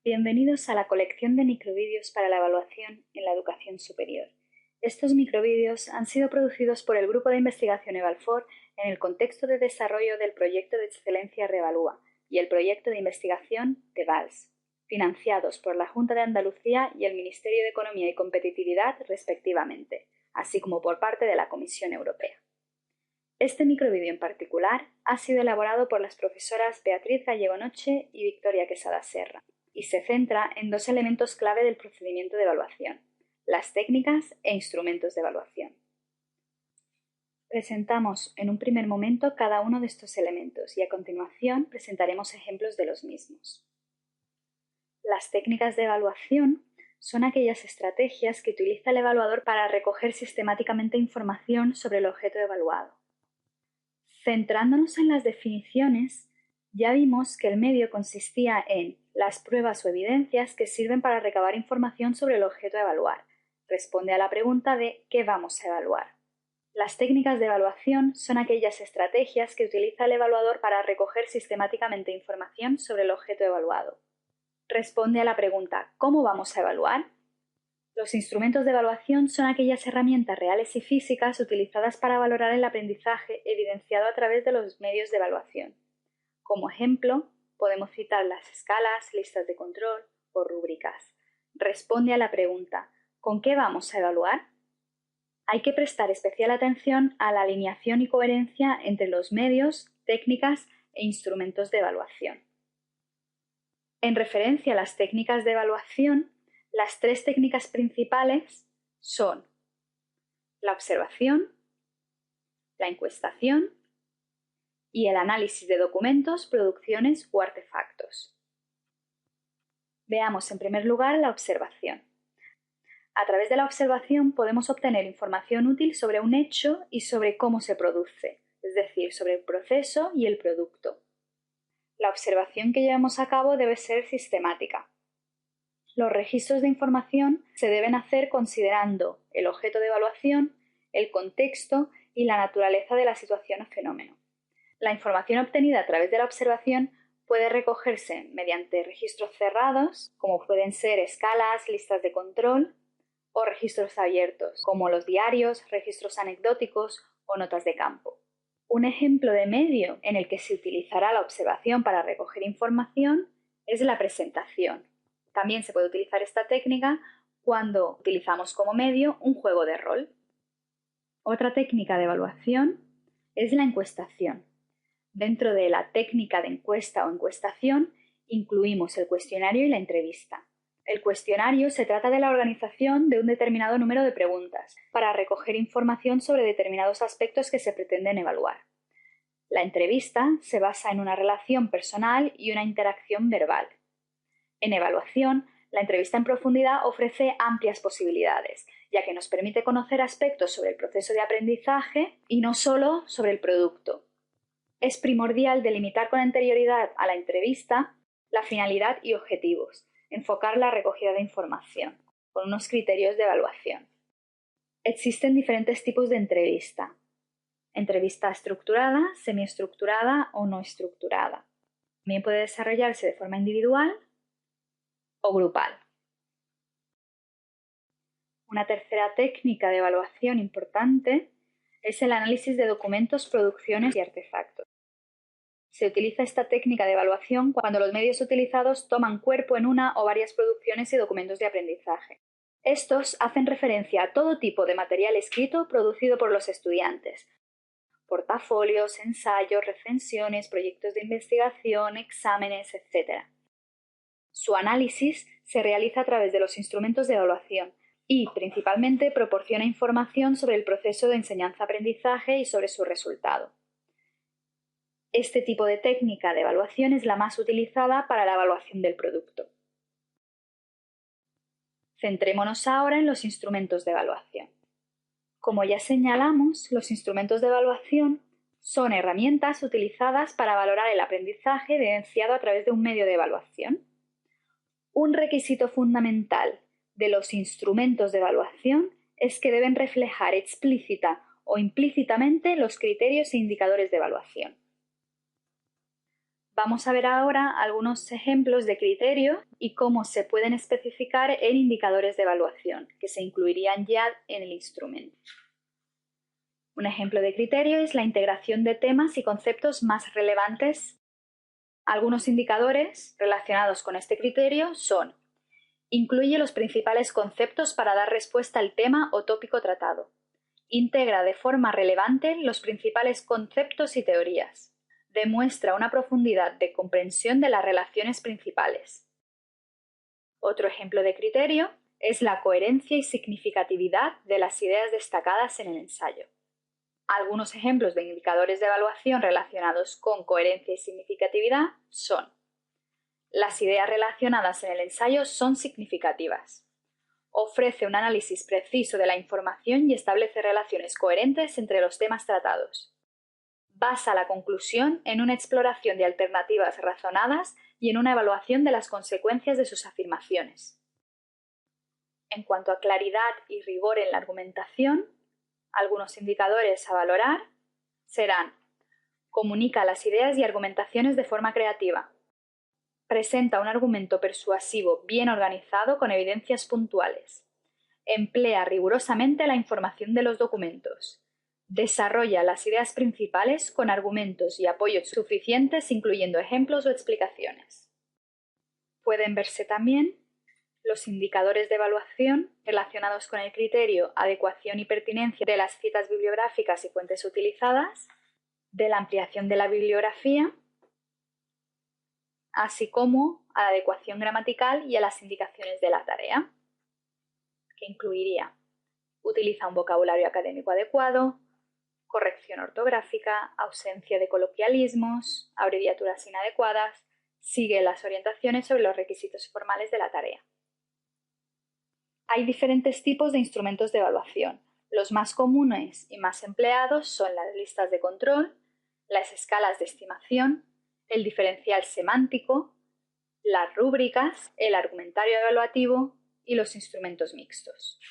Bienvenidos a la colección de microvídeos para la evaluación en la educación superior. Estos microvídeos han sido producidos por el Grupo de Investigación Evalfor en el contexto de desarrollo del Proyecto de Excelencia Revalúa y el Proyecto de Investigación TEVALS, financiados por la Junta de Andalucía y el Ministerio de Economía y Competitividad respectivamente, así como por parte de la Comisión Europea. Este microvídeo en particular ha sido elaborado por las profesoras Beatriz Gallego Noche y Victoria Quesada Serra y se centra en dos elementos clave del procedimiento de evaluación: las técnicas e instrumentos de evaluación. Presentamos en un primer momento cada uno de estos elementos y a continuación presentaremos ejemplos de los mismos. Las técnicas de evaluación son aquellas estrategias que utiliza el evaluador para recoger sistemáticamente información sobre el objeto evaluado. Centrándonos en las definiciones, ya vimos que el medio consistía en las pruebas o evidencias que sirven para recabar información sobre el objeto a evaluar. Responde a la pregunta de ¿qué vamos a evaluar? Las técnicas de evaluación son aquellas estrategias que utiliza el evaluador para recoger sistemáticamente información sobre el objeto evaluado. Responde a la pregunta ¿cómo vamos a evaluar? Los instrumentos de evaluación son aquellas herramientas reales y físicas utilizadas para valorar el aprendizaje evidenciado a través de los medios de evaluación. Como ejemplo, podemos citar las escalas, listas de control o rúbricas. Responde a la pregunta ¿con qué vamos a evaluar? Hay que prestar especial atención a la alineación y coherencia entre los medios, técnicas e instrumentos de evaluación. En referencia a las técnicas de evaluación, las tres técnicas principales son la observación, la encuestación y el análisis de documentos, producciones o artefactos. Veamos en primer lugar la observación. A través de la observación podemos obtener información útil sobre un hecho y sobre cómo se produce, es decir, sobre el proceso y el producto. La observación que llevamos a cabo debe ser sistemática. Los registros de información se deben hacer considerando el objeto de evaluación, el contexto y la naturaleza de la situación o fenómeno. La información obtenida a través de la observación puede recogerse mediante registros cerrados, como pueden ser escalas, listas de control, o registros abiertos, como los diarios, registros anecdóticos o notas de campo. Un ejemplo de medio en el que se utilizará la observación para recoger información es la presentación. También se puede utilizar esta técnica cuando utilizamos como medio un juego de rol. Otra técnica de evaluación es la encuestación. Dentro de la técnica de encuesta o encuestación incluimos el cuestionario y la entrevista. El cuestionario se trata de la organización de un determinado número de preguntas para recoger información sobre determinados aspectos que se pretenden evaluar. La entrevista se basa en una relación personal y una interacción verbal. En evaluación, la entrevista en profundidad ofrece amplias posibilidades, ya que nos permite conocer aspectos sobre el proceso de aprendizaje y no solo sobre el producto. Es primordial delimitar con anterioridad a la entrevista la finalidad y objetivos, enfocar la recogida de información, con unos criterios de evaluación. Existen diferentes tipos de entrevista. Entrevista estructurada, semiestructurada o no estructurada. También puede desarrollarse de forma individual o grupal. Una tercera técnica de evaluación importante es el análisis de documentos, producciones y artefactos. Se utiliza esta técnica de evaluación cuando los medios utilizados toman cuerpo en una o varias producciones y documentos de aprendizaje. Estos hacen referencia a todo tipo de material escrito producido por los estudiantes: portafolios, ensayos, recensiones, proyectos de investigación, exámenes, etc. Su análisis se realiza a través de los instrumentos de evaluación y, principalmente, proporciona información sobre el proceso de enseñanza-aprendizaje y sobre su resultado. Este tipo de técnica de evaluación es la más utilizada para la evaluación del producto. Centrémonos ahora en los instrumentos de evaluación. Como ya señalamos, los instrumentos de evaluación son herramientas utilizadas para valorar el aprendizaje evidenciado a través de un medio de evaluación. Un requisito fundamental de los instrumentos de evaluación es que deben reflejar explícita o implícitamente los criterios e indicadores de evaluación. Vamos a ver ahora algunos ejemplos de criterios y cómo se pueden especificar en indicadores de evaluación, que se incluirían ya en el instrumento. Un ejemplo de criterio es la integración de temas y conceptos más relevantes. Algunos indicadores relacionados con este criterio son: incluye los principales conceptos para dar respuesta al tema o tópico tratado. Integra de forma relevante los principales conceptos y teorías. Demuestra una profundidad de comprensión de las relaciones principales. Otro ejemplo de criterio es la coherencia y significatividad de las ideas destacadas en el ensayo. Algunos ejemplos de indicadores de evaluación relacionados con coherencia y significatividad son: las ideas relacionadas en el ensayo son significativas. Ofrece un análisis preciso de la información y establece relaciones coherentes entre los temas tratados. Basa la conclusión en una exploración de alternativas razonadas y en una evaluación de las consecuencias de sus afirmaciones. En cuanto a claridad y rigor en la argumentación, algunos indicadores a valorar serán: comunica las ideas y argumentaciones de forma creativa. Presenta un argumento persuasivo bien organizado con evidencias puntuales. Emplea rigurosamente la información de los documentos. Desarrolla las ideas principales con argumentos y apoyos suficientes, incluyendo ejemplos o explicaciones. Pueden verse también los indicadores de evaluación relacionados con el criterio adecuación y pertinencia de las citas bibliográficas y fuentes utilizadas, de la ampliación de la bibliografía, así como a la adecuación gramatical y a las indicaciones de la tarea, que incluiría: utiliza un vocabulario académico adecuado, corrección ortográfica, ausencia de coloquialismos, abreviaturas inadecuadas, sigue las orientaciones sobre los requisitos formales de la tarea. Hay diferentes tipos de instrumentos de evaluación. Los más comunes y más empleados son las listas de control, las escalas de estimación, el diferencial semántico, las rúbricas, el argumentario evaluativo y los instrumentos mixtos.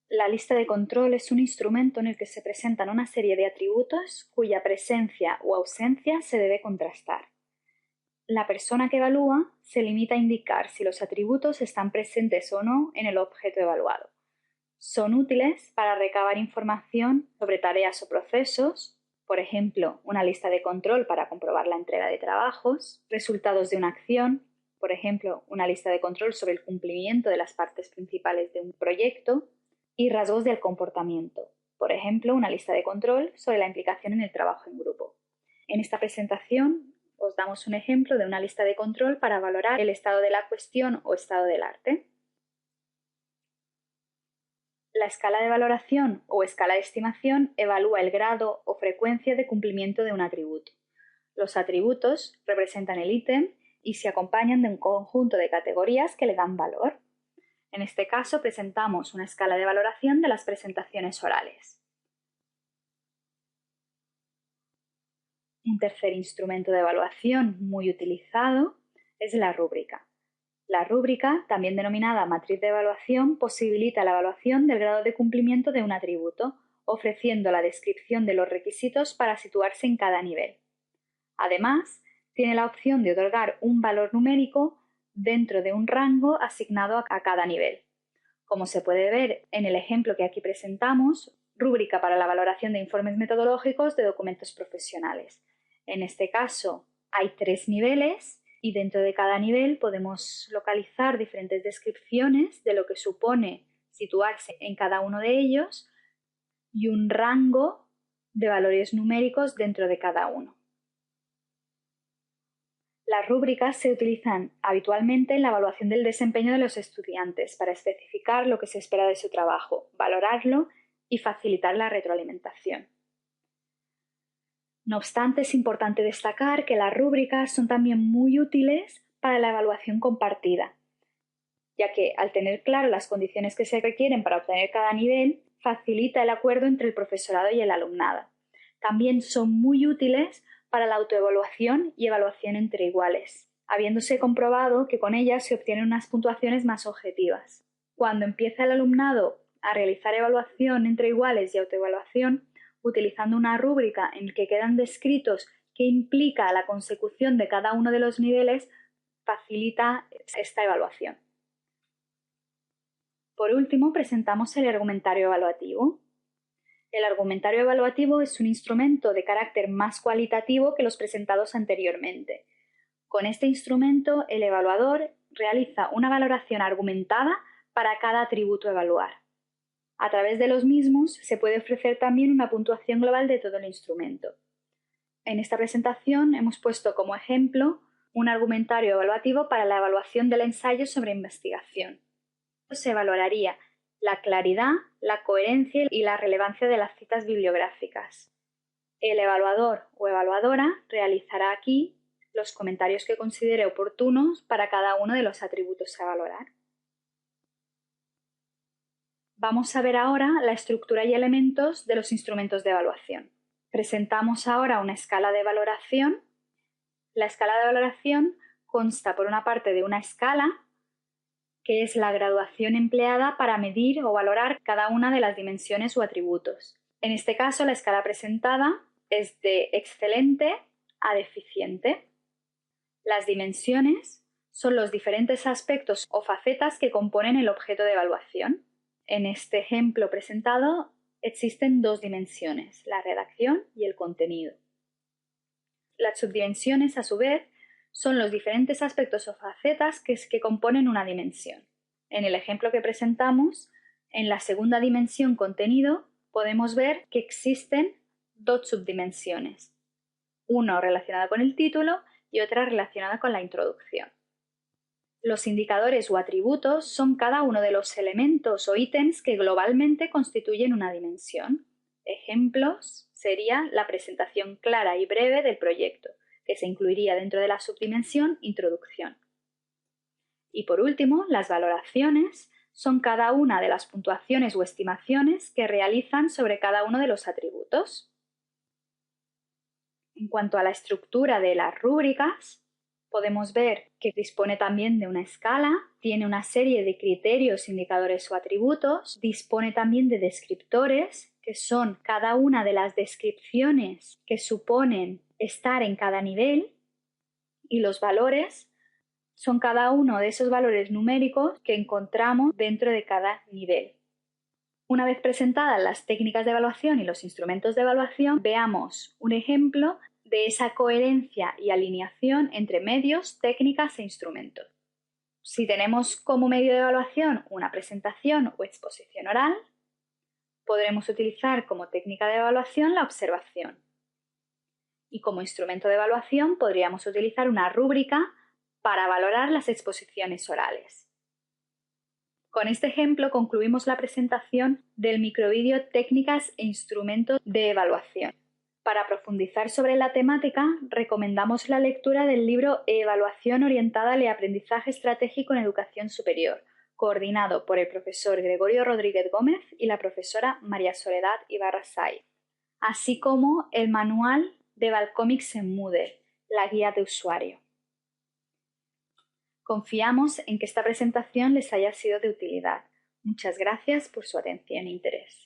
La lista de control es un instrumento en el que se presentan una serie de atributos cuya presencia o ausencia se debe contrastar. La persona que evalúa se limita a indicar si los atributos están presentes o no en el objeto evaluado. Son útiles para recabar información sobre tareas o procesos, por ejemplo, una lista de control para comprobar la entrega de trabajos, resultados de una acción, por ejemplo, una lista de control sobre el cumplimiento de las partes principales de un proyecto, y rasgos del comportamiento, por ejemplo, una lista de control sobre la implicación en el trabajo en grupo. En esta presentación os damos un ejemplo de una lista de control para valorar el estado de la cuestión o estado del arte. La escala de valoración o escala de estimación evalúa el grado o frecuencia de cumplimiento de un atributo. Los atributos representan el ítem y se acompañan de un conjunto de categorías que le dan valor. En este caso presentamos una escala de valoración de las presentaciones orales. Un tercer instrumento de evaluación muy utilizado es la rúbrica. La rúbrica, también denominada matriz de evaluación, posibilita la evaluación del grado de cumplimiento de un atributo, ofreciendo la descripción de los requisitos para situarse en cada nivel. Además, tiene la opción de otorgar un valor numérico dentro de un rango asignado a cada nivel. Como se puede ver en el ejemplo que aquí presentamos, rúbrica para la valoración de informes metodológicos de documentos profesionales. En este caso hay 3 niveles y dentro de cada nivel podemos localizar diferentes descripciones de lo que supone situarse en cada uno de ellos y un rango de valores numéricos dentro de cada uno. Las rúbricas se utilizan habitualmente en la evaluación del desempeño de los estudiantes para especificar lo que se espera de su trabajo, valorarlo y facilitar la retroalimentación. No obstante, es importante destacar que las rúbricas son también muy útiles para la evaluación compartida, ya que al tener claro las condiciones que se requieren para obtener cada nivel, facilita el acuerdo entre el profesorado y el alumnado. También son muy útiles para la autoevaluación y evaluación entre iguales, habiéndose comprobado que con ellas se obtienen unas puntuaciones más objetivas. Cuando empieza el alumnado a realizar evaluación entre iguales y autoevaluación, utilizando una rúbrica en la que quedan descritos que implica la consecución de cada uno de los niveles facilita esta evaluación. Por último, presentamos el argumentario evaluativo. El argumentario evaluativo es un instrumento de carácter más cualitativo que los presentados anteriormente. Con este instrumento, el evaluador realiza una valoración argumentada para cada atributo a evaluar. A través de los mismos se puede ofrecer también una puntuación global de todo el instrumento. En esta presentación hemos puesto como ejemplo un argumentario evaluativo para la evaluación del ensayo sobre investigación. Se valoraría la claridad, la coherencia y la relevancia de las citas bibliográficas. El evaluador o evaluadora realizará aquí los comentarios que considere oportunos para cada uno de los atributos a valorar. Vamos a ver ahora la estructura y elementos de los instrumentos de evaluación. Presentamos ahora una escala de valoración. La escala de valoración consta por una parte de una escala, que es la graduación empleada para medir o valorar cada una de las dimensiones o atributos. En este caso, la escala presentada es de excelente a deficiente. Las dimensiones son los diferentes aspectos o facetas que componen el objeto de evaluación. En este ejemplo presentado existen dos dimensiones, la redacción y el contenido. Las subdimensiones, a su vez, son los diferentes aspectos o facetas que componen una dimensión. En el ejemplo que presentamos, en la segunda dimensión contenido, podemos ver que existen dos subdimensiones, una relacionada con el título y otra relacionada con la introducción. Los indicadores o atributos son cada uno de los elementos o ítems que globalmente constituyen una dimensión. Ejemplos sería la presentación clara y breve del proyecto, que se incluiría dentro de la subdimensión introducción. Y por último, las valoraciones son cada una de las puntuaciones o estimaciones que realizan sobre cada uno de los atributos. En cuanto a la estructura de las rúbricas, podemos ver que dispone también de una escala, tiene una serie de criterios, indicadores o atributos, dispone también de descriptores, que son cada una de las descripciones que suponen estar en cada nivel, y los valores son cada uno de esos valores numéricos que encontramos dentro de cada nivel. Una vez presentadas las técnicas de evaluación y los instrumentos de evaluación, veamos un ejemplo de esa coherencia y alineación entre medios, técnicas e instrumentos. Si tenemos como medio de evaluación una presentación o exposición oral, podremos utilizar como técnica de evaluación la observación. Y como instrumento de evaluación podríamos utilizar una rúbrica para valorar las exposiciones orales. Con este ejemplo concluimos la presentación del microvídeo Técnicas e instrumentos de evaluación. Para profundizar sobre la temática, recomendamos la lectura del libro Evaluación orientada al aprendizaje estratégico en educación superior, coordinado por el profesor Gregorio Rodríguez Gómez y la profesora María Soledad Ibarra Saiz, así como el manual de Valcomics en Moodle, la guía de usuario. Confiamos en que esta presentación les haya sido de utilidad. Muchas gracias por su atención e interés.